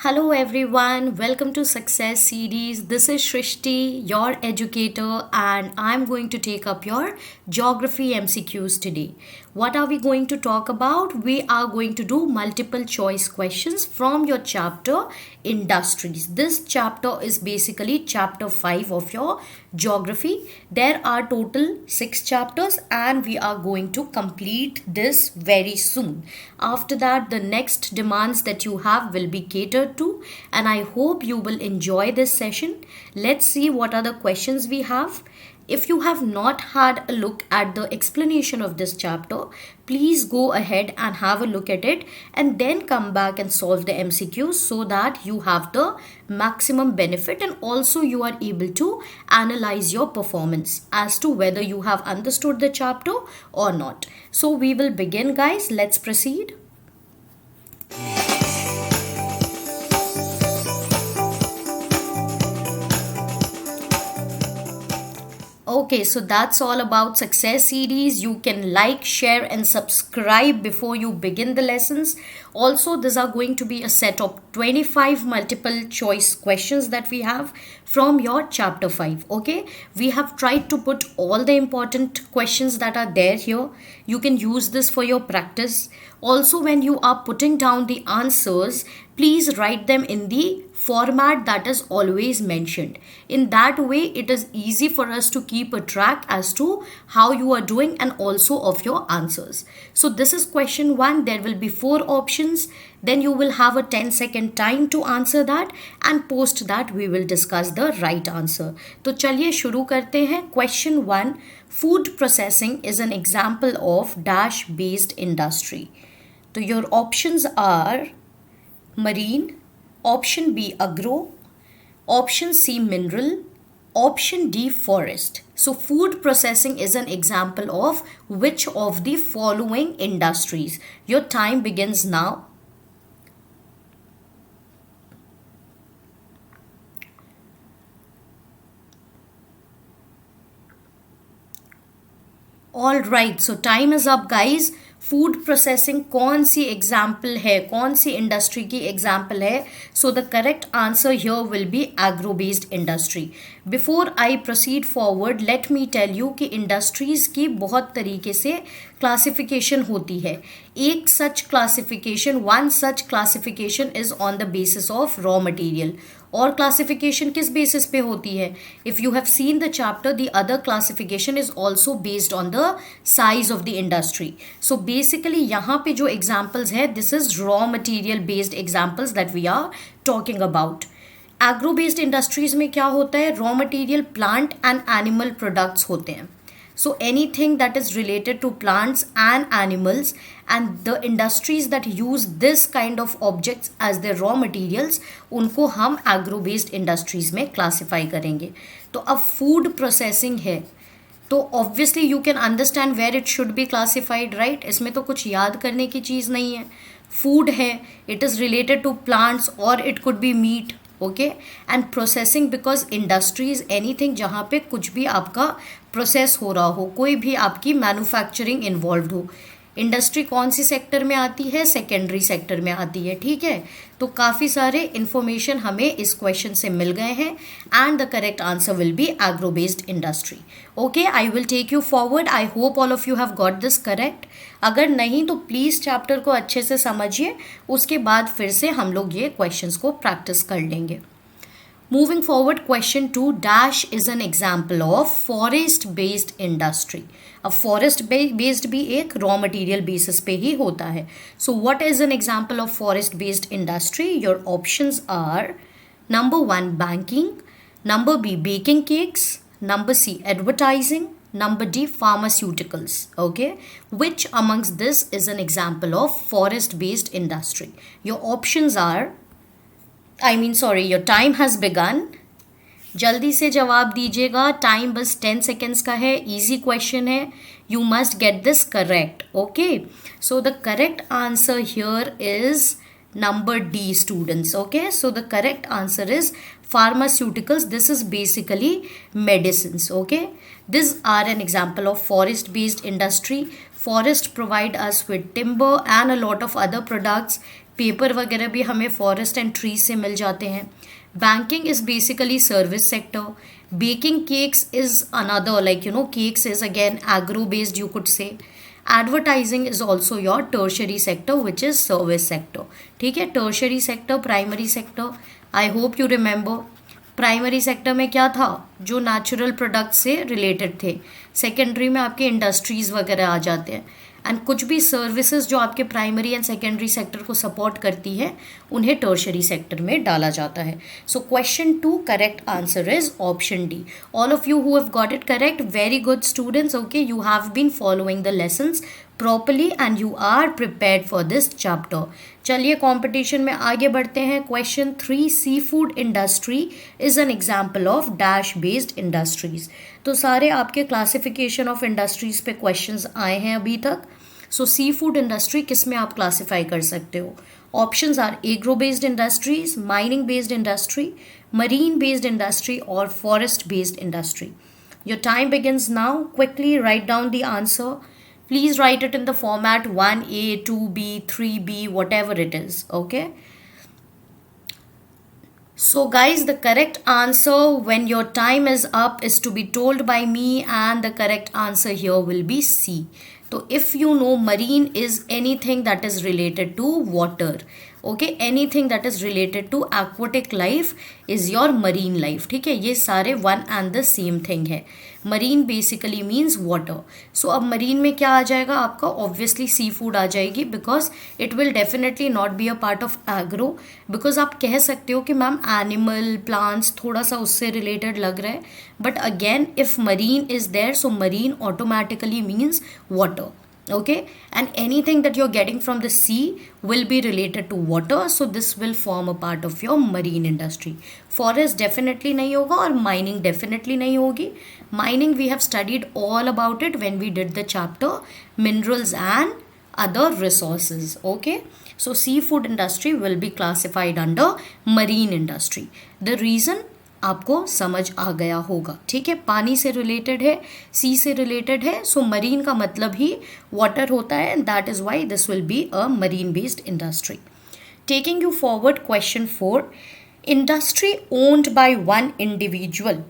Hello everyone, welcome to Success Series. This is Shrishti, your educator, and I'm going to take up your geography MCQs today. What are we going to talk about? We are going to do multiple choice questions from your chapter Industries. This chapter is basically chapter 5 of your geography. There are total 6 chapters and we are going to complete this very soon. After that, the next demands that you have will be catered to, and I hope you will enjoy this session. Let's see what are the questions we have. If you have not had a look at the explanation of this chapter, please go ahead and have a look at it and then come back and solve the MCQs so that you have the maximum benefit and also you are able to analyze your performance as to whether you have understood the chapter or not. So we will begin, guys. Let's proceed. Okay, so that's all about Success Series. You can like, share, and subscribe before you begin the lessons. Also, these are going to be a set of 25 multiple choice questions that we have from your chapter 5. Okay, we have tried to put all the important questions that are there here. You can use this for your practice. Also, when you are putting down the answers, please write them in the format that is always mentioned. In that way, it is easy for us to keep a track as to how you are doing and also of your answers. So this is question 1. There will be 4 options. Then you will have a 10-second time to answer that, and post that we will discuss the right answer. तो चलिए शुरू करते हैं. Question 1. Food processing is an example of dash based industry. So your options are marine, option B agro, option C mineral, option D forest. So food processing is an example of which of the following industries? Your time begins now. All right, so time is up, guys. Food processing कौन सी example है, कौन सी industry की example है? So the correct answer here will be agro based industry. Before I proceed forward, let me tell you कि industries की बहुत तरीके से क्लासिफिकेशन होती है. एक such classification, one such classification is on the basis of raw material. और classification किस बेसिस पे होती है? If you have seen the chapter, the other classification is also based on the size of the industry. So basically यहाँ पे जो examples है, this is raw material based examples that we are talking about. Agro based industries में क्या होता है? Raw material plant and animal products होते हैं. So anything that is related to plants and animals, and the industries that use this kind of objects as their raw materials, उनको हम agro based industries में classify करेंगे. तो अब food processing है, तो obviously you can understand where it should be classified, right? इसमें तो कुछ याद करने की चीज़ नहीं है. फूड है, it is related to plants और it could be meat. Okay, and processing because industries anything जहाँ पे कुछ भी आपका प्रोसेस हो रहा हो, कोई भी आपकी मैन्युफैक्चरिंग इन्वॉल्व हो. इंडस्ट्री कौन सी सेक्टर में आती है? सेकेंडरी सेक्टर में आती है. ठीक है, तो काफ़ी सारे इंफॉर्मेशन हमें इस क्वेश्चन से मिल गए हैं and the correct answer will be agro based industry. Okay, I will take you forward. I hope all of you have got this correct. अगर नहीं तो प्लीज़ चैप्टर को अच्छे से समझिए, उसके बाद फिर से हम लोग ये क्वेश्चंस को प्रैक्टिस कर लेंगे. Moving forward, question 2, dash is an example of forest based industry. अब forest based भी एक raw material basis पे ही होता है. So what is an example of forest based industry? Your options are number 1 banking, number B baking cakes, number C advertising, number D pharmaceuticals. Okay, which amongst this is an example of forest based industry? Your options are, your time has begun. जल्दी से जवाब दीजिएगा. Time बस 10 seconds का है. Easy question है. You must get this correct. Okay, so the correct answer here is number D, students. Okay, so the correct answer is pharmaceuticals. This is basically medicines. Okay, these are an example of forest based industry. Forest provide us with timber and a lot of other products. Paper वगैरह भी हमें forest and trees से मिल जाते हैं. Banking is basically service sector. Baking cakes is another, like cakes is again agro based, you could say. Advertising is also your tertiary sector, which is service sector. ठीक है, tertiary sector, primary sector. I hope you remember. Primary sector में क्या था, जो natural product से related थे. Secondary में आपके इंडस्ट्रीज वगैरह आ जाते हैं. एंड कुछ भी सर्विसेज जो आपके प्राइमरी एंड सेकेंडरी सेक्टर को सपोर्ट करती है, उन्हें टर्शरी सेक्टर में डाला जाता है. So question 2 correct answer is option D. All of you who have got it correct, very good students. Okay, you have been following the lessons properly and you are prepared for this chapter. चलिए competition में आगे बढ़ते हैं. Question 3, seafood industry is an example of dash based industries. तो सारे आपके classification of industries पे questions आए हैं अभी तक. सो सी फूड इंडस्ट्री किस में आप क्लासीफाई कर सकते हो? Options are agro based industries, mining based industry, marine based industry और forest based industry. Your time begins now. Quickly write down the answer. Please write it in the format 1A, 2B, 3B, whatever it is. Okay. So guys, the correct answer when your time is up is to be told by me, and the correct answer here will be C. So if you know, marine is anything that is related to water. Okay, anything that is related to aquatic life is your marine life. ठीक है, ये सारे one and the same thing है. Marine basically means water. So अब marine में क्या आ जाएगा आपका? ऑब्वियसली सी फूड आ जाएगी, because it will definitely not be a part of agro. Because आप कह सकते हो कि मैम एनिमल प्लांट्स थोड़ा सा उससे रिलेटेड लग रहा है, but again if marine is there, so marine automatically means water. Okay, and anything that you're getting from the sea will be related to water, so this will form a part of your marine industry. Forest definitely नहीं होगा और mining definitely नहीं होगी. Mining we have studied all about it when we did the chapter minerals and other resources. Okay, so seafood industry will be classified under marine industry. The reason आपको समझ आ गया होगा. ठीक है, पानी से रिलेटेड है, सी से रिलेटेड है, सो मरीन का मतलब ही वाटर होता है, and that is why this will be a marine based industry. Taking you forward, question 4, industry owned by one individual.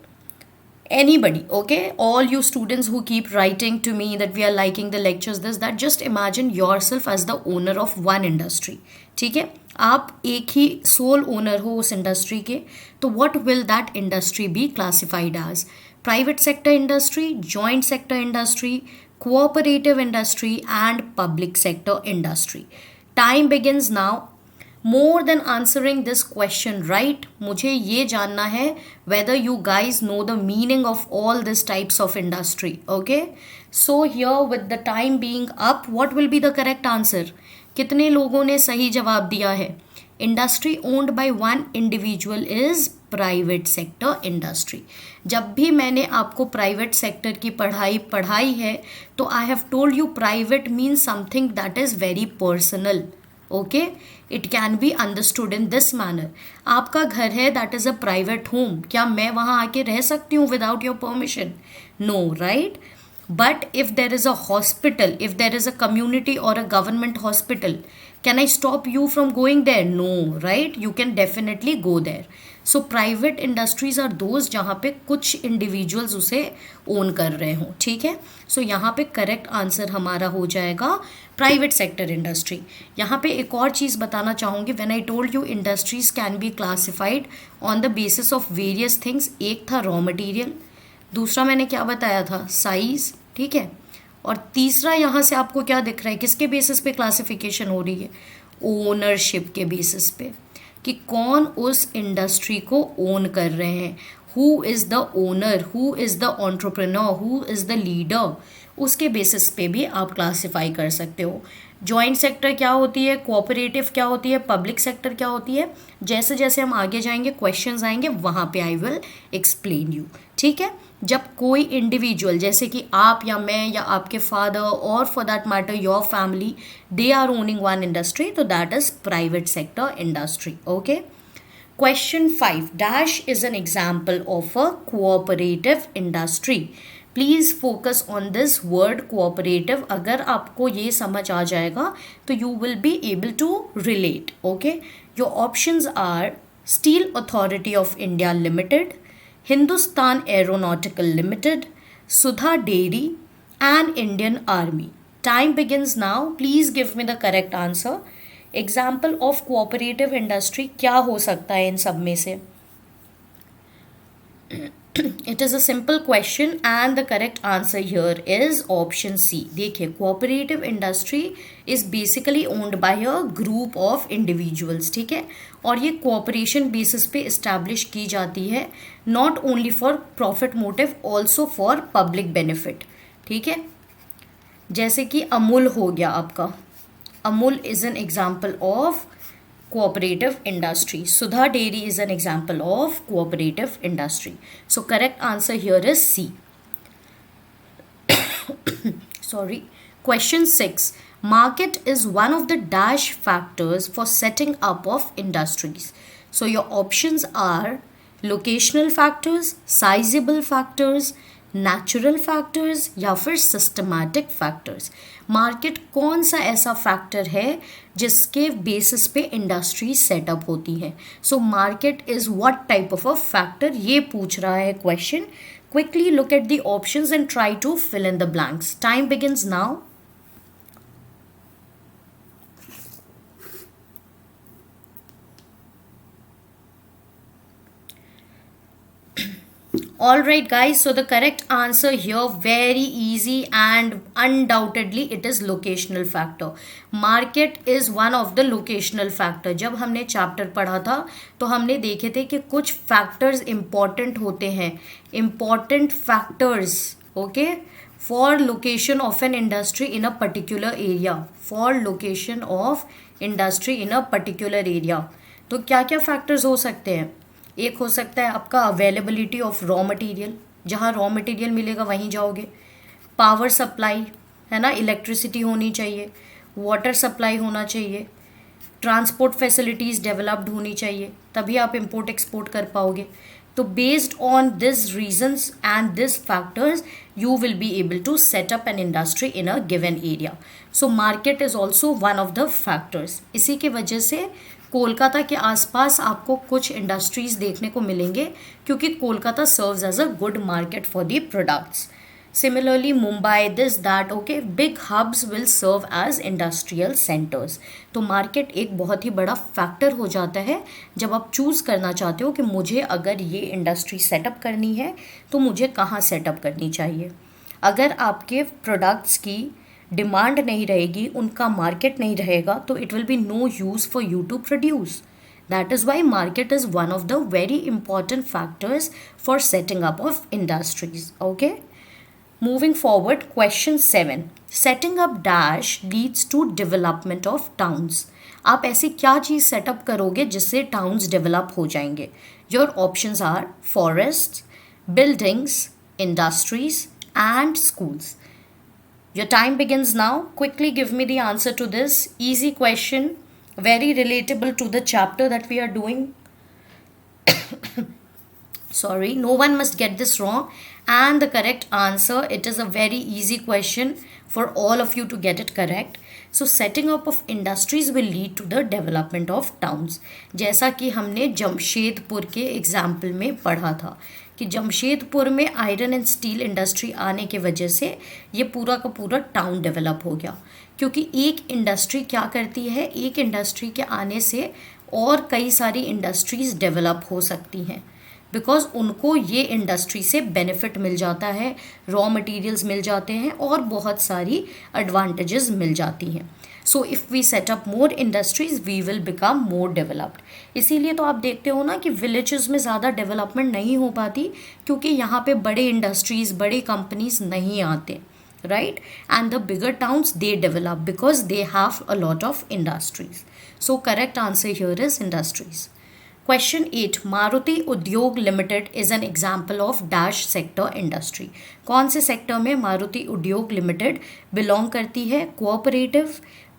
Anybody, okay, all you students who keep writing to me that we are liking the lectures, this that, just imagine yourself as the owner of one industry. ठीक है, आप एक ही soul owner हो उस industry के. तो what will that industry be classified as? Private sector industry, joint sector industry, cooperative industry and public sector industry. Time begins now. More than answering this question right, मुझे ये जानना है whether you guys know the meaning of all these types of industry. Okay, so here with the time being up, what will be the correct answer? कितने लोगों ने सही जवाब दिया है? Industry owned by one individual is private sector industry. जब भी मैंने आपको प्राइवेट सेक्टर की पढ़ाई है, तो I have told you private means something that is very personal. Okay, it can be understood in this manner. आपका घर है, that is a private home. क्या मैं वहाँ आके रह सकती हूँ without your permission? No, right. But if there is a hospital, if there is a community और a government hospital, can I stop you from going there? No, right. You can definitely go there. So private industries are those जहाँ पे कुछ individuals उसे own कर रहे हों. ठीक है, सो यहाँ पे करेक्ट आंसर हमारा हो जाएगा प्राइवेट सेक्टर इंडस्ट्री. यहाँ पे एक और चीज़ बताना चाहूँगी. When I told you industries can be classified on the basis of various things. एक था रॉ मटेरियल, दूसरा मैंने क्या बताया था? साइज. ठीक है, और तीसरा यहाँ से आपको क्या दिख रहा है? किसके बेसिस पे क्लासिफिकेशन हो रही है? ओनरशिप के बेसिस पे, कि कौन उस इंडस्ट्री को ओन कर रहे हैं. Who is the owner, who is the entrepreneur, who is the leader. उसके बेसिस पे भी आप क्लासिफाई कर सकते हो. जॉइंट सेक्टर क्या होती है, कोऑपरेटिव क्या होती है, पब्लिक सेक्टर क्या होती है. जैसे जैसे हम आगे जाएंगे, क्वेश्चंस आएंगे, वहाँ पे आई विल एक्सप्लेन यू. ठीक है, जब कोई इंडिविजुअल जैसे कि आप या मैं या आपके फादर और for that matter your family, they are owning one industry, तो that is private sector industry. Okay, question 5, dash is an example of a cooperative industry. Please focus on this word cooperative. अगर आपको ये समझ आ जाएगा तो you will be able to relate. Okay, your options are steel authority of India limited, Hindustan aeronautical limited, Sudha dairy and Indian army. Time begins now. Please give me the correct answer. Example of cooperative industry क्या हो सकता है इन सब में से? It is a simple question and the correct answer here is option C. देखिए, cooperative industry is basically owned by a group of individuals. ठीक है, और ये cooperation basis पे establish की जाती है, not only for profit motive, also for public benefit. ठीक है, जैसे कि अमूल हो गया आपका. Amul is an example of cooperative industry. Sudha Dairy is an example of cooperative industry. So correct answer here is C. Sorry. Question 6. Market is one of the dash factors for setting up of industries. So your options are locational factors, sizable factors, natural factors या फिर systematic factors. Market कौन सा ऐसा factor है जिसके basis पे industry setup होती है? So market is what type of a factor, ये पूछ रहा है question. Quickly look at the options and try to fill in the blanks. Time begins now. Alright guys, so the correct answer here, very easy and undoubtedly it is locational factor. Market is one of the locational factor. जब हमने chapter पढ़ा था तो हमने देखे थे कि कुछ फैक्टर्स इम्पॉर्टेंट होते हैं, important factors, okay, for location of an industry in a particular area, for location of industry in a particular area. तो क्या क्या फैक्टर्स हो सकते हैं? एक हो सकता है आपका अवेलेबिलिटी ऑफ रॉ मटेरियल, जहाँ रॉ मटेरियल मिलेगा वहीं जाओगे. पावर सप्लाई है ना, इलेक्ट्रिसिटी होनी चाहिए, वाटर सप्लाई होना चाहिए, ट्रांसपोर्ट फैसिलिटीज़ डेवलप्ड होनी चाहिए, तभी आप इंपोर्ट एक्सपोर्ट कर पाओगे. तो based on this reasons and this factors you will be able to set up an industry in a given area. So market is also one of the factors. इसी के वजह से कोलकाता के आसपास आपको कुछ इंडस्ट्रीज़ देखने को मिलेंगे क्योंकि Kolkata serves as a good market for the products. Similarly, Mumbai, this, that, okay, big hubs will serve as industrial centers. तो मार्केट एक बहुत ही बड़ा फैक्टर हो जाता है जब आप चूज़ करना चाहते हो कि मुझे अगर ये इंडस्ट्री सेटअप करनी है तो मुझे कहाँ सेटअप करनी चाहिए. अगर आपके प्रोडक्ट्स की डिमांड नहीं रहेगी, उनका मार्केट नहीं रहेगा, तो it will be no use for you to produce. That is why market is one of the very important factors for setting up of industries. Okay. Moving forward, question 7. Setting up dash leads to development of towns. आप ऐसी क्या चीज़ setup करोगे जिससे towns develop हो जाएंगे? Your options are forests, buildings, industries and schools. Your time begins now. Quickly give me the answer to this. Easy question, very relatable to the chapter that we are doing. Sorry, no one must get this wrong. And the correct answer, it is a very easy question for all of you to get it correct. So setting up of industries will lead to the development of towns. जैसा कि हमने जमशेदपुर के example में पढ़ा था कि जमशेदपुर में iron and steel industry आने के वजह से ये पूरा का पूरा टाउन डेवलप हो गया. क्योंकि एक इंडस्ट्री क्या करती है, एक इंडस्ट्री के आने से और कई सारी इंडस्ट्रीज़ डेवलप हो सकती हैं बिकॉज उनको ये इंडस्ट्री से बेनिफिट मिल जाता है, रॉ मटेरियल्स मिल जाते हैं और बहुत सारी एडवांटेजेस मिल जाती हैं. So if we set up more industries we will become more developed. इसीलिए तो आप देखते हो ना कि विलेजेस में ज़्यादा डेवलपमेंट नहीं हो पाती क्योंकि यहाँ पे बड़े इंडस्ट्रीज़, बड़े कंपनीज नहीं आते, right? And the bigger towns, they develop because they have a lot of industries. So correct answer here is industries. Question 8. Maruti Udyog Limited is an example of dash sector industry. कौन से sector में मारुति उद्योग limited belong करती है? Cooperative,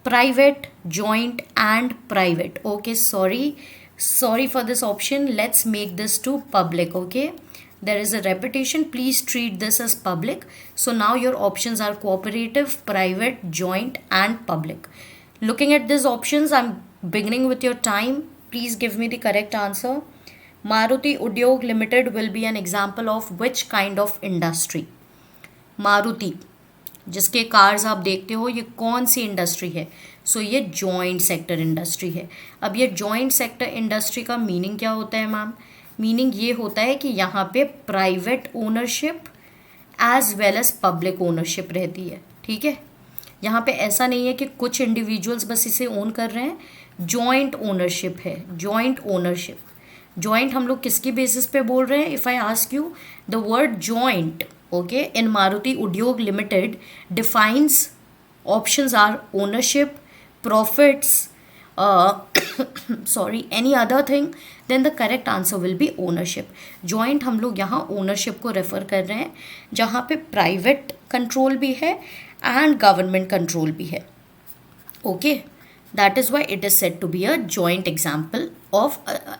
private, joint and private. Okay, sorry for this option. Let's make this to public. Okay, there is a repetition. Please treat this as public. So now your options are cooperative, private, joint and public. Looking at these options, I'm beginning with your time. Please give me the correct answer. Maruti Udyog Limited will be an example of which kind of industry? Maruti जिसके cars आप देखते हो, ये कौन सी industry है? सो ये joint sector industry है. अब ये जॉइंट सेक्टर इंडस्ट्री का मीनिंग क्या होता है मैम? मीनिंग ये होता है कि यहाँ पे private ownership as well as public ownership रहती है. ठीक है, यहाँ पे ऐसा नहीं है कि कुछ इंडिविजुअल्स बस इसे ओन कर रहे हैं. जॉइंट ओनरशिप है, जॉइंट ओनरशिप. जॉइंट हम लोग किसकी बेसिस पे बोल रहे हैं? If I ask you the word joint, okay, in Maruti Udyog Limited defines options are ownership, profits, sorry, any other thing, then the correct answer will be ownership. Joint हम लोग यहाँ ownership को refer कर रहे हैं जहाँ पे private control भी है and government control भी है. Okay, that is why it is said to be a joint example of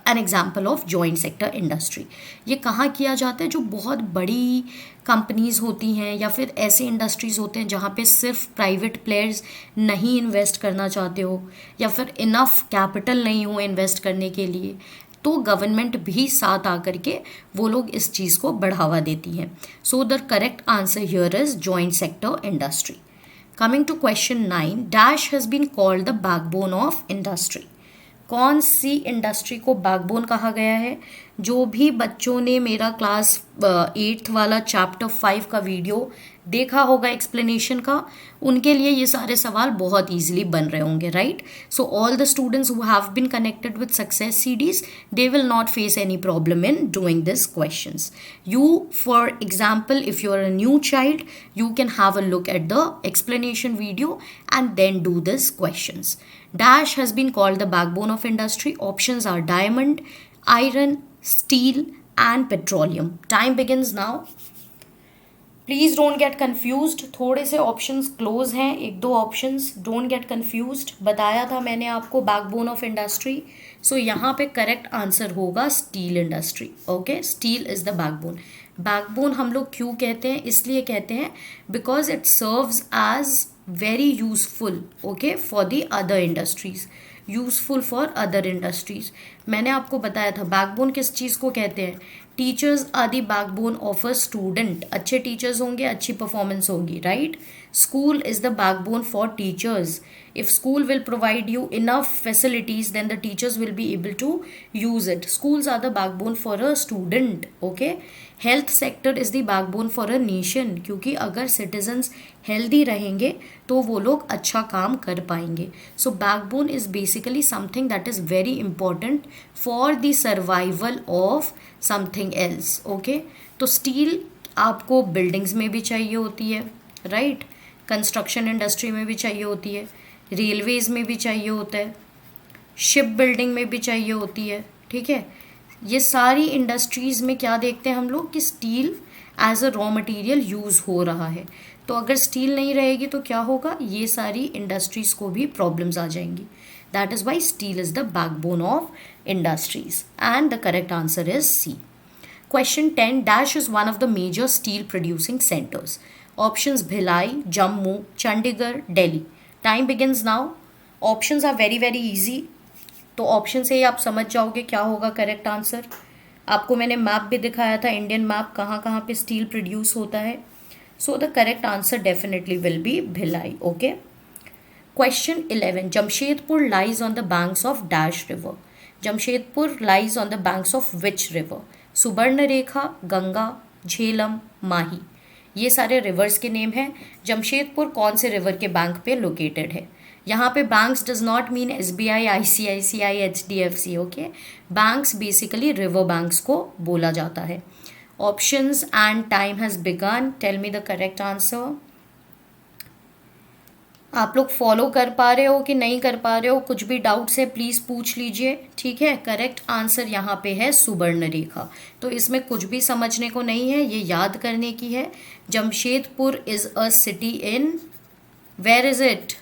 an example of joint sector industry. ये कहाँ किया जाता है? जो बहुत बड़ी कंपनीज होती हैं या फिर ऐसे इंडस्ट्रीज़ होते हैं जहाँ पे सिर्फ प्राइवेट प्लेयर्स नहीं इन्वेस्ट करना चाहते हो या फिर इनफ कैपिटल नहीं हो इन्वेस्ट करने के लिए, तो गवर्नमेंट भी साथ आकर के वो लोग इस चीज़ को बढ़ावा देती हैं. सो the correct answer here is joint sector industry. Coming to question 9, dash has been called the backbone of industry. कौन सी इंडस्ट्री को बैकबोन कहा गया है? जो भी बच्चों ने मेरा क्लास 8th वाला चैप्टर 5 का वीडियो देखा होगा एक्सप्लेनेशन का, उनके लिए ये सारे सवाल बहुत ईजिली बन रहे होंगे, right? So all the students who have been connected with success CDs, they will not face any problem in doing this questions. You, for example, if you are a new child, you can have a look at the explanation video and then do these questions. Dash has been called the backbone of industry. Options are diamond, iron, steel and petroleum. Time begins now. Please don't get confused. थोड़े से options close हैं, एक दो options. Don't get confused. बताया था मैंने आपको backbone of industry. सो यहाँ पे करेक्ट आंसर होगा steel industry. Okay, steel is the backbone. Backbone हम लोग क्यों कहते हैं? इसलिए कहते हैं because it serves as very useful, okay, for the other industries. Useful for other industries. मैंने आपको बताया था बैकबोन किस चीज़ को कहते हैं. Teachers are the backbone of a student. अच्छे टीचर्स होंगे, अच्छी परफॉर्मेंस होगी, right? School is the backbone for teachers. If school will provide you enough facilities, then the teachers will be able to use it. Schools are the backbone for a student. Okay, health sector is the backbone for a nation. क्योंकि अगर citizens healthy रहेंगे तो वो लोग अच्छा काम कर पाएंगे. So backbone is basically something that is very important for the survival of something else. Okay, तो steel आपको buildings में भी चाहिए होती है, right? कंस्ट्रक्शन इंडस्ट्री में भी चाहिए होती है, रेलवेज़ में भी चाहिए होता है, शिप बिल्डिंग में भी चाहिए होती है. ठीक है, ये सारी इंडस्ट्रीज़ में क्या देखते हैं हम लोग कि steel as a raw material use हो रहा है. तो अगर स्टील नहीं रहेगी तो क्या होगा? ये सारी इंडस्ट्रीज़ को भी प्रॉब्लम्स आ जाएंगी. That is why steel is the backbone of industries and the correct answer is C. Question 10, Dash is one of the major steel producing centers. Options Bhilai, Jammu, Chandigarh, Delhi. Time begins now. Options are very very easy. तो option से ही आप समझ जाओगे क्या होगा correct answer. आपको मैंने map भी दिखाया था, इंडियन मैप, कहाँ कहाँ पे स्टील प्रोड्यूस होता है. So the correct answer definitely will be Bhilai. Okay. Question 11, Jamshedpur lies on the banks of Dash river. Jamshedpur lies on the banks of which river? Suvarnarekha, Ganga, Jhelum, Mahi. ये सारे रिवर्स के नेम हैं. जमशेदपुर कौन से रिवर के बैंक पे लोकेटेड है? यहाँ पे banks does not mean SBI, ICICI, HDFC. Okay, banks basically river banks को बोला जाता है. Options and time has begun. Tell me the correct answer. आप लोग फॉलो कर पा रहे हो कि नहीं कर पा रहे हो? कुछ भी डाउट्स है प्लीज़ पूछ लीजिए. ठीक है, करेक्ट आंसर यहाँ पे है सुवर्णरेखा. तो इसमें कुछ भी समझने को नहीं है, ये याद करने की है. Jamshedpur is a city in, where is it?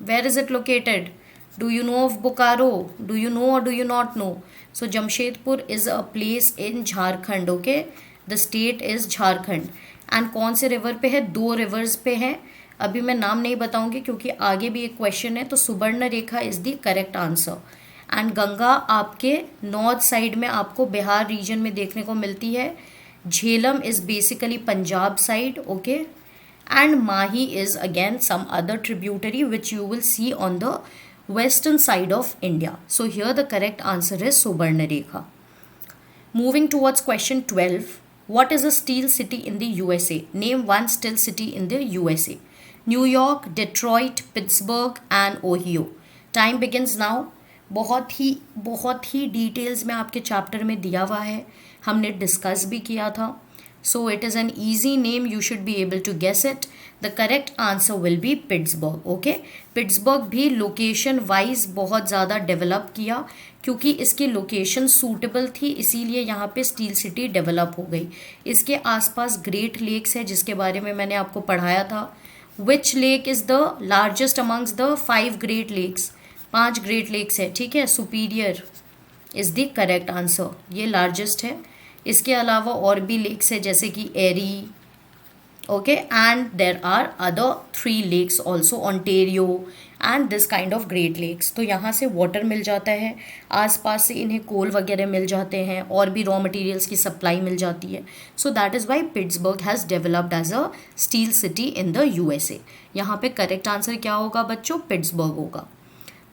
Where is it located? Do you know of Bokaro? Do you know और do you not know? So Jamshedpur is a place in Jharkhand. Okay, the state is Jharkhand. And कौन से river पे है? 2 reverse पे है। अभी मैं नाम नहीं बताऊंगी क्योंकि आगे भी एक क्वेश्चन है। तो Suvarnarekha is the correct answer. And Ganga आपके नॉर्थ साइड में आपको बिहार रीजन में देखने को मिलती है। Jhelum is basically Punjab side, okay. And Mahi is again some other tributary which you will see on the western side of India. So here the correct answer is Subarnarekha. Moving towards question 12. What is a steel city in the USA? Name one steel city in the USA. New York, Detroit, Pittsburgh and Ohio. Time begins now. बहुत ही details में आपके chapter में दिया हुआ है, हमने discuss भी किया था. So it is an easy name, you should be able to guess it. The correct answer will be Pittsburgh, okay. Pittsburgh भी लोकेशन वाइज बहुत ज़्यादा डेवलप किया क्योंकि इसकी लोकेशन सूटेबल थी, इसीलिए यहाँ पे स्टील सिटी डेवलप हो गई. इसके आसपास ग्रेट लेक्स है जिसके बारे में मैंने आपको पढ़ाया था. Which lake is the largest amongst the 5 Great Lakes? 5 Great Lakes है, ठीक है. Superior is the correct answer, ये लार्जेस्ट है. इसके अलावा और भी लेक्स है जैसे कि Erie, okay. And there are other 3 lakes also, Ontario and this kind of Great Lakes. तो यहाँ से वाटर मिल जाता है, आसपास से इन्हें कोल वगैरह मिल जाते हैं और भी रॉ मटेरियल्स की सप्लाई मिल जाती है. So that is why Pittsburgh has developed as a steel city in the USA. यहाँ पे करेक्ट आंसर क्या होगा बच्चों? पिट्सबर्ग होगा.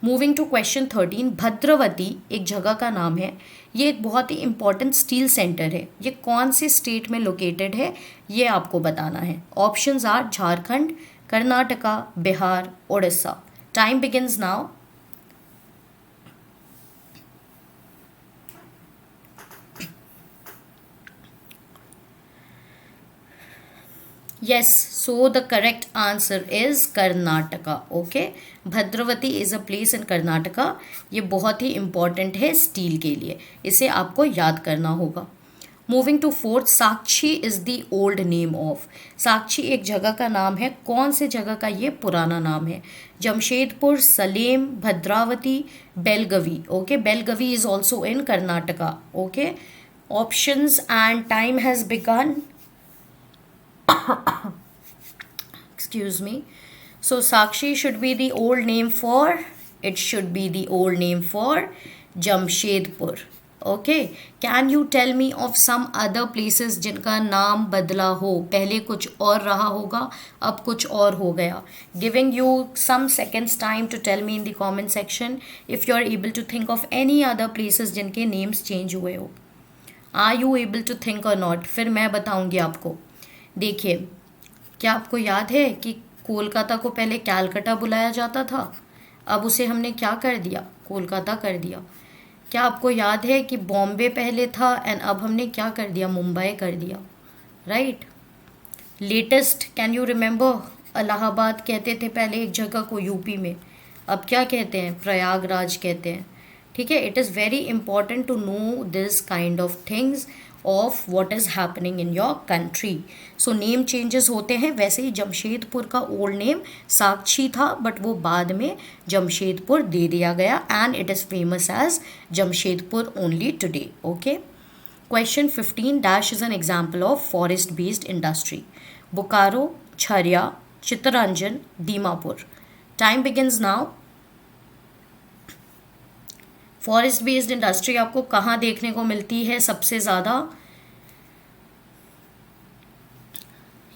Moving to question 13. भद्रवती एक जगह का नाम है, ये एक बहुत ही इंपॉर्टेंट स्टील सेंटर है. ये कौन से स्टेट में लोकेटेड है ये आपको बताना है. Options are Jharkhand, Karnataka, Bihar, Orissa. Time begins now. Yes, so the correct answer is Karnataka, okay. Bhadravati is a place in Karnataka. ये बहुत ही important है स्टील के लिए, इसे आपको याद करना होगा. Moving to 4th. Sakshi is the old name of. Sakshi एक जगह का नाम है, कौन से जगह का ये पुराना नाम है? Jamshedpur, Salem, Bhadravati, Belagavi, okay. Belagavi is also in Karnataka, okay. Options and time has begin. Excuse me. So Sakshi should be the old name for, it should be the old name for Jamshedpur. Okay. Can you tell me of some other places जिनका नाम बदला हो? पहले कुछ और रहा होगा, अब कुछ और हो गया. Giving you some seconds time to tell me in the comment section if you are able to think of any other places जिनके names change हुए हो. Are you able to think or not? फिर मैं बताऊंगी आपको. देखिए, क्या आपको याद है कि कोलकाता को पहले कैलकाटा बुलाया जाता था, अब उसे हमने क्या कर दिया? कोलकाता कर दिया. क्या आपको याद है कि बॉम्बे पहले था एंड अब हमने क्या कर दिया? मुंबई कर दिया, right. Latest, can you remember? Allahabad कहते थे पहले एक जगह को यूपी में, अब क्या कहते हैं? प्रयागराज कहते हैं, ठीक है. It is very important to know this kind of things of what is happening in your country. So name changes होते हैं. वैसे ही जमशेदपुर का ओल्ड नेम साक्षी था बट वो बाद में जमशेदपुर दे दिया गया and it is famous as Jamshedpur only today. Okay. Question 15 dash is an example of forest based industry. Bokaro, Chhariya, Chittaranjan, Dimapur. Time begins now. Forest based industry आपको कहाँ देखने को मिलती है सबसे ज़्यादा?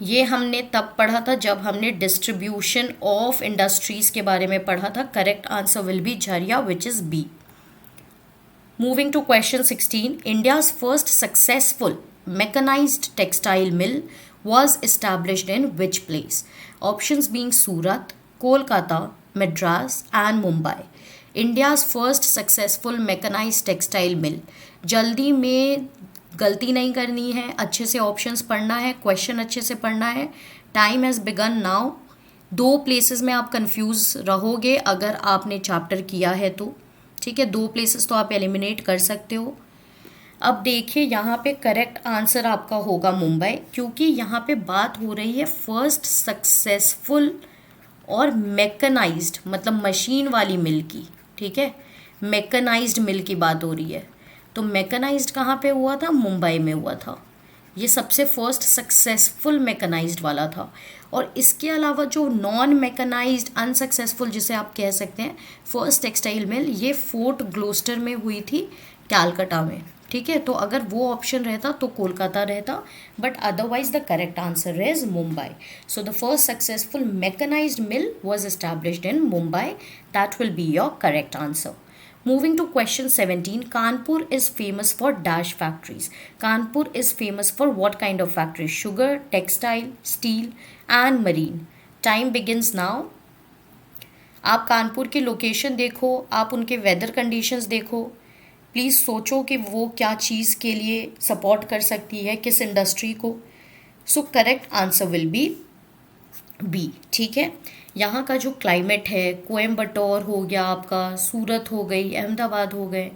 ये हमने तब पढ़ा था जब हमने डिस्ट्रीब्यूशन ऑफ इंडस्ट्रीज़ के बारे में पढ़ा था. Correct answer will be Jharia which is B. Moving to question 16. India's first successful mechanised textile mill was established in which place? Options being Surat, Kolkata, Madras and Mumbai. India's first successful mechanised textile mill. जल्दी में गलती नहीं करनी है, अच्छे से options पढ़ना है, क्वेश्चन अच्छे से पढ़ना है. Time has begin now. 2 places में आप कंफ्यूज रहोगे अगर आपने चैप्टर किया है तो, ठीक है. 2 प्लेसेस तो आप एलिमिनेट कर सकते हो. अब देखिए यहाँ पे करेक्ट आंसर आपका होगा मुंबई, क्योंकि यहाँ पे बात हो रही है फर्स्ट सक्सेसफुल और मैकेनाइज्ड मतलब मशीन वाली मिल की, ठीक है. मैकेनाइज्ड मिल की बात हो रही है. तो मैकेनाइज्ड कहाँ पे हुआ था? मुंबई में हुआ था. ये सबसे फर्स्ट सक्सेसफुल मैकेनाइज्ड वाला था। और इसके अलावा जो नॉन मैकेनाइज्ड अनसक्सेसफुल जिसे आप कह सकते हैं फर्स्ट टेक्सटाइल मिल, ये फोर्ट ग्लोस्टर में हुई थी, कैलकाटा में। ठीक है, तो अगर वो ऑप्शन रहता तो कोलकाता रहता, but otherwise the correct answer is Mumbai. So the first successful mechanised mill was established in Mumbai. That will be your correct answer. Moving to question 17, Kanpur is famous for dash factories. Kanpur is famous for what kind of factories? Sugar, textile, steel and marine. Time begins now. आप कानपुर की location देखो, आप उनके weather conditions देखो, please सोचो कि वो क्या चीज़ के लिए सपोर्ट कर सकती है, किस इंडस्ट्री को। So correct answer will be B. ठीक है, यहाँ का जो क्लाइमेट है, कोयम्बटोर हो गया आपका, सूरत हो गई, अहमदाबाद हो गए,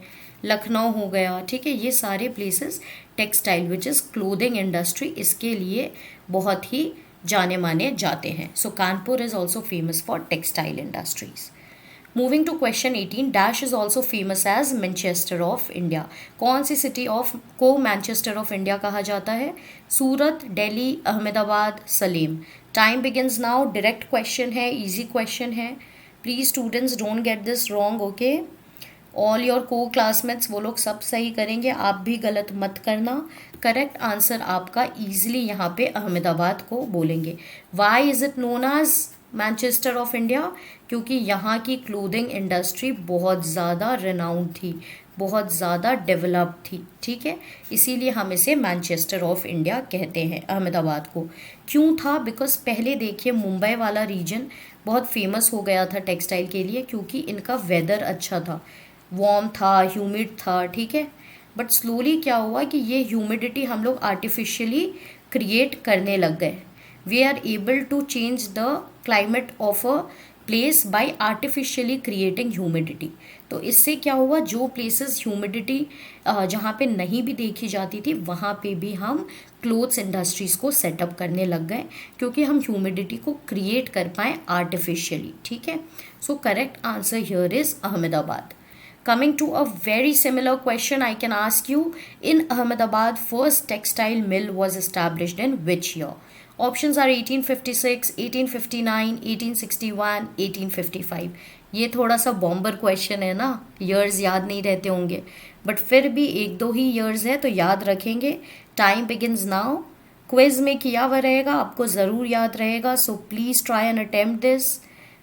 लखनऊ हो गया, ठीक है, ये सारे places textile which is clothing industry, इसके लिए बहुत ही जाने माने जाते हैं। So Kanpur is also famous for textile industries. Moving to question 18, dash is also famous as Manchester of India. कौन सी सिटी ऑफ को मैनचेस्टर ऑफ इंडिया कहा जाता है? Surat, Delhi, Ahmedabad, Salem. Time begins now. Direct question है, इजी क्वेश्चन है, please students don't get this wrong, okay. All your को classmates वो लोग सब सही करेंगे, आप भी गलत मत करना। करेक्ट आंसर आपका ईजिली यहाँ पे अहमदाबाद को बोलेंगे। Why is it known as Manchester of India? क्योंकि यहाँ की क्लोथिंग इंडस्ट्री बहुत ज़्यादा रिनाउंड थी, बहुत ज़्यादा डेवलप थी, ठीक है, इसीलिए हम इसे मैनचेस्टर ऑफ इंडिया कहते हैं अहमदाबाद को। क्यों था? बिकॉज पहले देखिए मुंबई वाला रीजन बहुत फेमस हो गया था टेक्सटाइल के लिए, क्योंकि इनका वेदर अच्छा था, वार्म था, ह्यूमिड था, ठीक है। बट स्लोली क्या हुआ कि ये ह्यूमिडिटी हम लोग आर्टिफिशियली क्रिएट करने लग गए। We are able to change the climate of a place by artificially creating humidity. तो इससे क्या हुआ, जो प्लेसेस ह्यूमिडिटी जहाँ पे नहीं भी देखी जाती थी वहाँ पे भी हम क्लोथ्स इंडस्ट्रीज़ को सेटअप करने लग गए, क्योंकि हम ह्यूमिडिटी को क्रिएट कर पाएँ आर्टिफिशियली, ठीक है। सो correct answer here is Ahmedabad. Coming to a very similar question, I can ask you, in Ahmedabad, first textile mill was established in which year? Options are 1856, 1859, 1861, 1855. ये थोड़ा सा बॉम्बर क्वेश्चन है ना, ईयर्स याद नहीं रहते होंगे, बट फिर भी एक दो ही ईयर्स है तो याद रखेंगे। Time begins now. क्विज में किया हुआ रहेगा, आपको ज़रूर याद रहेगा, so please try and attempt this.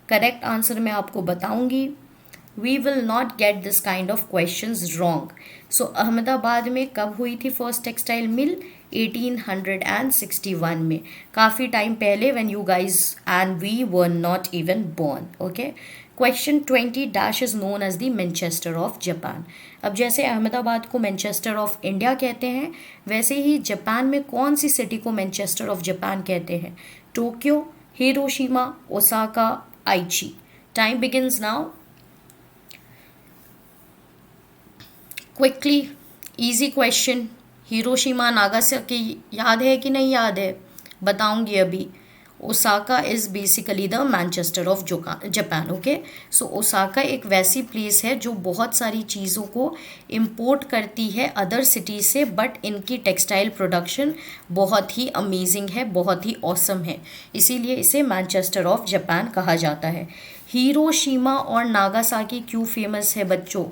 Correct answer मैं आपको बताऊंगी। We will not get this kind of questions wrong. So Ahmedabad में कब हुई थी फर्स्ट टेक्सटाइल मिल? 1861 में, काफ़ी टाइम पहले, when you guys and we were not even born. Okay. Question 20, dash is known as the Manchester of Japan. अब जैसे अहमदाबाद को मैनचेस्टर ऑफ इंडिया कहते हैं, वैसे ही जापान में कौन सी सिटी को मैनचेस्टर ऑफ जापान कहते हैं? Tokyo, Hiroshima, Osaka, Aichi. Time begins now. Quickly, easy question, Hiroshima Nagasaki याद है कि नहीं याद है? बताऊंगी अभी। Osaka is basically the Manchester of Japan, okay. So Osaka एक वैसी प्लेस है जो बहुत सारी चीज़ों को इम्पोर्ट करती है अदर सिटीज़ से, बट इनकी टेक्सटाइल प्रोडक्शन बहुत ही अमेजिंग है, बहुत ही ऑसम है, इसीलिए इसे मैनचेस्टर ऑफ जापान कहा जाता है। हिरोशिमा और नागासाकी क्यों फेमस है बच्चों?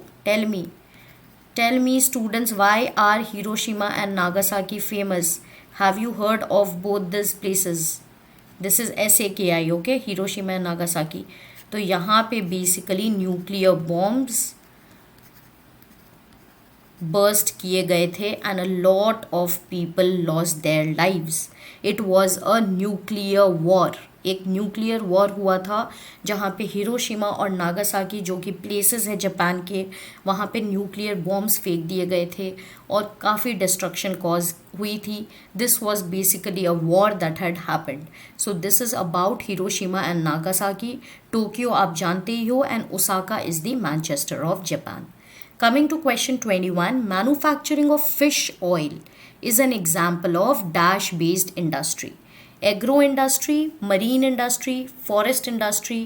Tell me students, why are Hiroshima and Nagasaki famous? Have you heard of both these places? This is SAKI, okay? Hiroshima and Nagasaki. तो यहाँ पे बेसिकली न्यूक्लियर बॉम्ब्स बर्स्ट किए गए थे and a lot of people lost their lives. It was a nuclear war, एक nuclear war हुआ था जहाँ पे हिरोशिमा और नागासाकी जो कि प्लेसेस है जापान के, वहाँ पे न्यूक्लियर बॉम्ब्स फेंक दिए गए थे और काफ़ी डिस्ट्रक्शन कॉज हुई थी. This was basically a war that had happened. So this is about Hiroshima and Nagasaki. Tokyo आप जानते ही हो, and Osaka is the Manchester of Japan. Coming to question 21, manufacturing of fish oil is an example of dash based industry. Agro industry, marine industry, forest industry,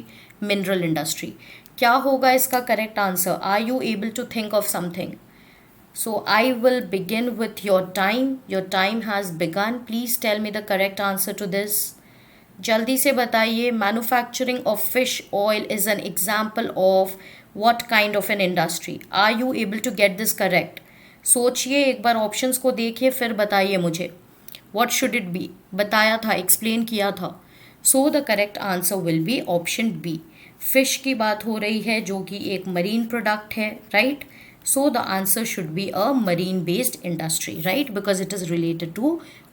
mineral industry. क्या होगा इसका correct answer? Are you able to think of something? So I will begin with your time. Your time has begun. Please tell me the correct answer to this. जल्दी से बताइए. Manufacturing of fish oil is an example of what kind of an industry? Are you able to get this correct? सोचिए, एक बार options को देखिए, फिर बताइए मुझे. What should it be? बताया था, एक्सप्लेन किया था. So the correct answer will be option B. Fish की बात हो रही है जो कि एक मरीन प्रोडक्ट है, right? So the answer should be a marine based industry, right? Because it is related to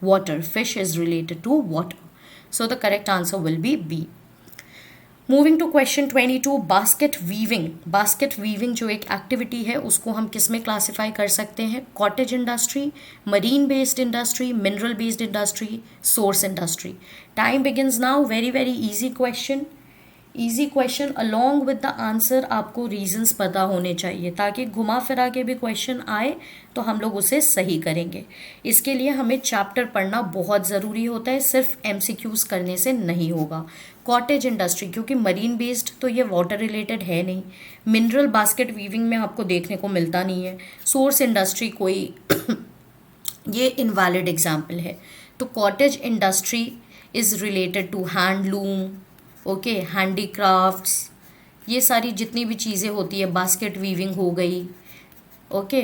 water. Fish is related to water. So the correct answer will be B. Moving to question 22, basket weaving. Basket weaving जो एक activity है उसको हम किस में classify कर सकते हैं? Cottage industry, marine based industry, mineral based industry, source industry. Time begins now. Very very easy question. Easy question along with the answer. आपको रीजंस पता होने चाहिए ताकि घुमा फिरा के भी क्वेश्चन आए तो हम लोग उसे सही करेंगे. इसके लिए हमें चैप्टर पढ़ना बहुत ज़रूरी होता है, सिर्फ एमसीक्यूज करने से नहीं होगा. कॉटेज इंडस्ट्री क्योंकि मरीन बेस्ड तो ये वाटर रिलेटेड है नहीं. मिनरल बास्केट वीविंग में आपको देखने को मिलता नहीं है. सोर्स इंडस्ट्री कोई ये इनवैलिड एग्जाम्पल है. तो cottage industry is related to handloom, okay, handicrafts, ये सारी जितनी भी चीज़ें होती है, बास्केट वीविंग हो गई, okay.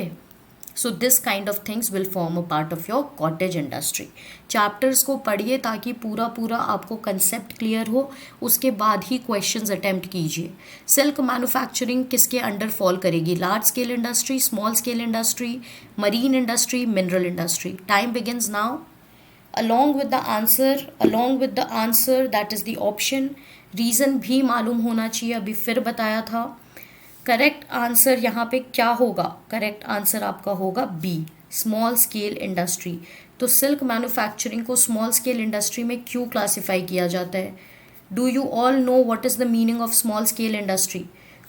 So this kind of things will form a part of your cottage industry. Chapters को पढ़िए ताकि पूरा पूरा आपको कंसेप्ट क्लियर हो, उसके बाद ही क्वेश्चंस अटेम्प्ट कीजिए. सिल्क मैन्युफैक्चरिंग किसके अंडर फॉल करेगी? Large scale industry, small scale industry, marine industry, mineral industry. Time begins now. along with the answer that is the option. Reason भी मालूम होना चाहिए, अभी फिर बताया था. करेक्ट आंसर यहाँ पे क्या होगा? करेक्ट आंसर आपका होगा बी, स्मॉल स्केल इंडस्ट्री. तो सिल्क मैन्युफैक्चरिंग को स्मॉल स्केल इंडस्ट्री में क्यों क्लासीफाई किया जाता है? Do you all know what is the meaning of small scale industry?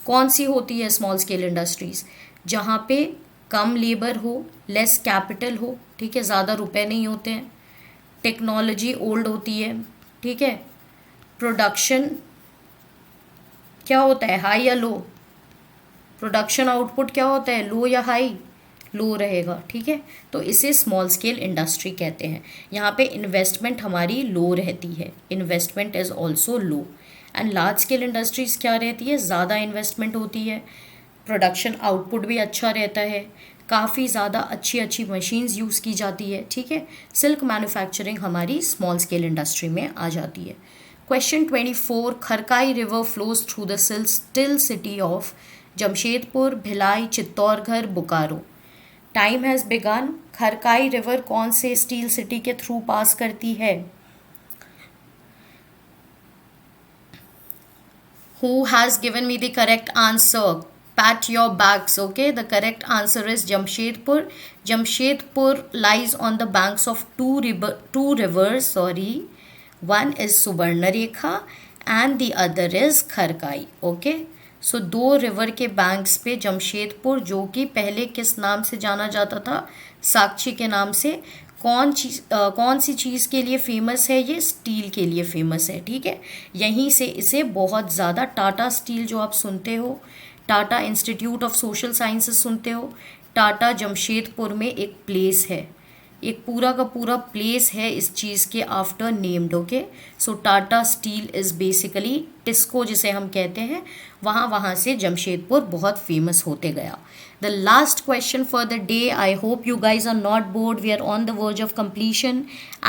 कौन सी होती है स्मॉल स्केल इंडस्ट्रीज़? जहाँ पे कम लेबर हो, लेस कैपिटल हो, ठीक है, ज़्यादा रुपए नहीं होते हैं, टेक्नोलॉजी ओल्ड होती है, ठीक है, प्रोडक्शन क्या होता है, हाई या लो? प्रोडक्शन आउटपुट क्या होता है, लो या हाई? लो रहेगा, ठीक है. तो इसे स्मॉल स्केल इंडस्ट्री कहते हैं. यहाँ पे इन्वेस्टमेंट हमारी लो रहती है, investment is also low. And large scale industries क्या रहती है? ज़्यादा इन्वेस्टमेंट होती है, प्रोडक्शन आउटपुट भी अच्छा रहता है, काफ़ी ज़्यादा अच्छी अच्छी मशीन्स यूज़ की जाती है, ठीक है. सिल्क मैन्युफैक्चरिंग हमारी स्मॉल स्केल इंडस्ट्री में आ जाती है. Question 24, Kharkai river flows through the still city of Jamshedpur, Bhilai, Chittorgarh, Bokaro. Time has begin. Kharkai river कौन से स्टील सिटी के थ्रू पास करती है? Who has given me the correct answer? Pat your backs, okay? The correct answer is Jamshedpur. Jamshedpur lies on the banks of two rivers. One is Subarnarekha and the other is Kharkai, okay? So 2 river के banks पे जमशेदपुर, जो कि पहले किस नाम से जाना जाता था? साक्षी के नाम से. कौन सी चीज़ के लिए फेमस है? ये स्टील के लिए फेमस है, ठीक है. यहीं से इसे बहुत ज़्यादा, टाटा स्टील जो आप सुनते हो, Tata institute of social sciences सुनते हो, टाटा जमशेदपुर में एक प्लेस है, एक पूरा का पूरा प्लेस है इस चीज़ के after named, okay. So Tata steel is basically TISCO जिसे हम कहते हैं, वहाँ से जमशेदपुर बहुत फेमस होते गया. The last question for the day. I hope you guys are not bored. We are on the verge of completion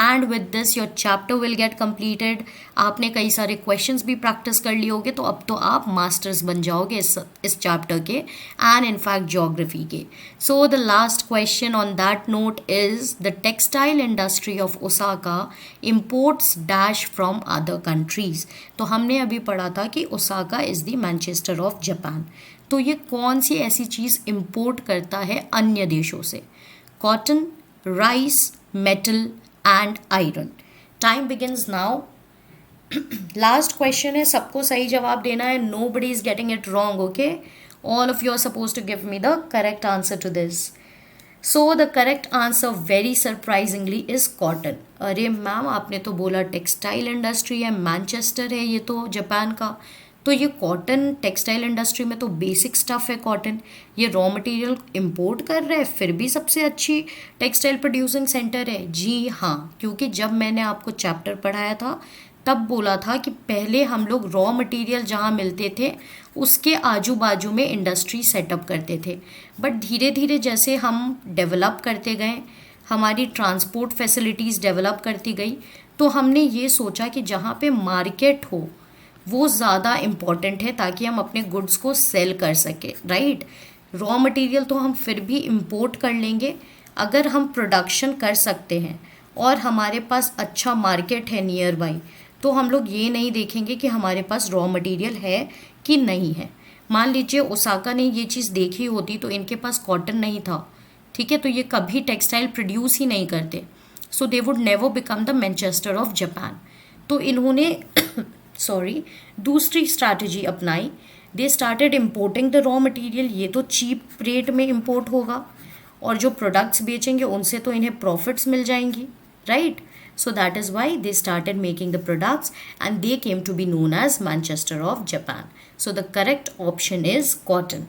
and with this your chapter will get completed. आपने कई सारे questions भी practice कर लिए होगे, तो अब तो आप masters बन जाओगे इस chapter के and in fact geography के. So the last question on that note is the textile industry of Osaka imports dash from other countries. तो हमने अभी पढ़ा था कि Osaka is the Manchester of Japan. तो ये कौन सी ऐसी चीज़ इंपोर्ट करता है अन्य देशों से? Cotton, rice, metal and iron. Time begins now. Last question है, सबको सही जवाब देना है. Nobody is getting it wrong, okay. All of you are suppose to give me the correct answer to this. So the correct answer very surprisingly is cotton. अरे ma'am, आपने तो बोला टेक्सटाइल इंडस्ट्री है, Manchester है ये तो Japan का. तो ये कॉटन टेक्सटाइल इंडस्ट्री में तो बेसिक स्टफ़ है कॉटन, ये रॉ मटेरियल इंपोर्ट कर रहा है फिर भी सबसे अच्छी टेक्सटाइल प्रोड्यूसिंग सेंटर है। जी हाँ, क्योंकि जब मैंने आपको चैप्टर पढ़ाया था तब बोला था कि पहले हम लोग रॉ मटेरियल जहाँ मिलते थे उसके आजू बाजू में इंडस्ट्री सेटअप करते थे, बट धीरे धीरे जैसे हम डेवलप करते गए, हमारी ट्रांसपोर्ट फैसिलिटीज़ डेवलप करती गई, तो हमने ये सोचा कि जहाँ पे मार्केट हो वो ज़्यादा इम्पॉर्टेंट है ताकि हम अपने गुड्स को सेल कर सकें, राइट। रॉ मटेरियल तो हम फिर भी इंपोर्ट कर लेंगे, अगर हम प्रोडक्शन कर सकते हैं और हमारे पास अच्छा मार्केट है नियर बाई, तो हम लोग ये नहीं देखेंगे कि हमारे पास रॉ मटेरियल है कि नहीं है। मान लीजिए ओसाका ने ये चीज़ देखी होती तो इनके पास कॉटन नहीं था, ठीक है, तो ये कभी टेक्सटाइल प्रोड्यूस ही नहीं करते, so they would never become the Manchester of Japan. तो इन्होंने सॉरी दूसरी स्ट्रैटेजी अपनाई, they started importing the raw material. ये तो चीप रेट में इम्पोर्ट होगा और जो प्रोडक्ट्स बेचेंगे उनसे तो इन्हें प्रॉफिट्स मिल जाएंगी, right. So that is why they started making the products and they came to be known as Manchester of Japan. So the correct option is cotton.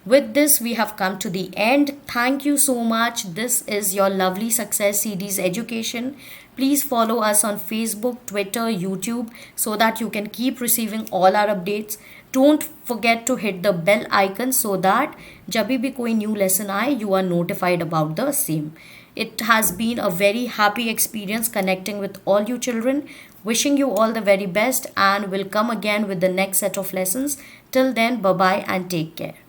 With this, we have come to the end. Thank you so much. This is your lovely Success Series Education. Please follow us on Facebook, Twitter, YouTube so that you can keep receiving all our updates. Don't forget to hit the bell icon so that जब भी कोई new lesson आए, you are notified about the same. It has been a very happy experience connecting with all you children. Wishing you all the very best and will come again with the next set of lessons. Till then, bye bye and take care.